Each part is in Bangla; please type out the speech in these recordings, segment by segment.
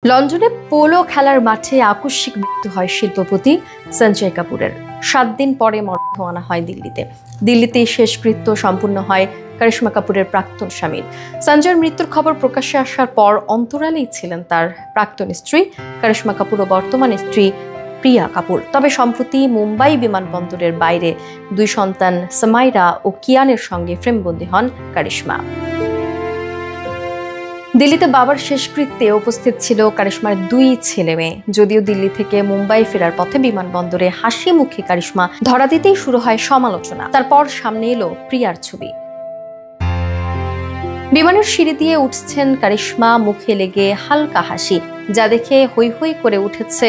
লন্ডনে পোলো খেলার মাঠে আকস্মিক মৃত্যু হয় শিল্পপতি সঞ্জয় কাপুরের। 7 দিন পরে মরদেহ আনা হয় দিল্লিতে শেষকৃত্য সম্পূর্ণ হয় করিশ্মা কাপুরের প্রাক্তন স্বামীর। সঞ্জয়ের মৃত্যুর খবর প্রকাশ্যে আসার পর অন্তরালেই ছিলেন তার প্রাক্তন স্ত্রী করিশ্মা কাপুর ও বর্তমান স্ত্রী প্রিয়া কাপুর। তবে সম্প্রতি মুম্বাই বিমানবন্দরের বাইরে 2 সন্তান সামাইরা ও কিয়ানের সঙ্গে ফ্রেমবন্দি হন করিশ্মা। দিল্লিতে বাবার শেষকৃত্যে উপস্থিত ছিল করিশ্মার 2 ছেলে মেয়ে। যদিও দিল্লি থেকে মুম্বাই ফেরার পথে বিমানবন্দরে হাসি মুখে করিশ্মা ধরা দিতেই শুরু হয় সমালোচনা। তারপর সামনে এলো প্রিয়ার ছবি। বিমানের সিঁড়ি দিয়ে উঠছেন করিশ্মা, মুখে লেগে হালকা হাসি, যা দেখে হৈ হৈ করে উঠেছে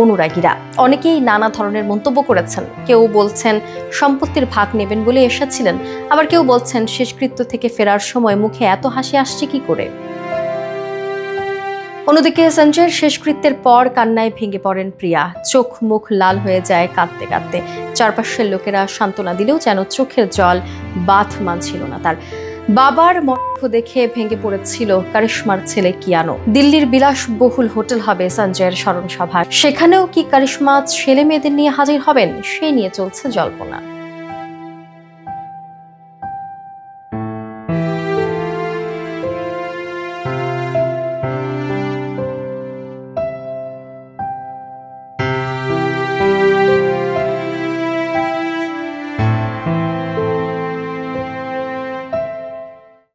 অনুরাগীরা। অনেকেই নানা ধরনের মন্তব্য করেছেন। কেউ বলছেন সম্পত্তির ভাগ নেবেন বলে এসেছিলেন, আবার কেউ বলছেন শেষকৃত্য থেকে ফেরার সময় মুখে এত হাসি আসছে কি করে। অন্যদিকে সঞ্জয়ের শেষকৃত্যের পর কান্নায় ভেঙে পড়েন প্রিয়া। চোখ মুখ লাল হয়ে যায় কাঁদতে কাঁদতে। চারপাশের লোকেরা সান্ত্বনা দিলেও যেন চোখের জল বাঁধ মানছিল না তার। বাবার মরদেহ দেখে ভেঙে পড়েছিল করিশ্মার ছেলে কিয়ানো। দিল্লির বিলাসবহুল হোটেল হবে সঞ্জয়ের স্মরণ সভা। সেখানেও কি করিশ্মা ছেলে মেয়েদের নিয়ে হাজির হবেন, সেই নিয়ে চলছে জল্পনা।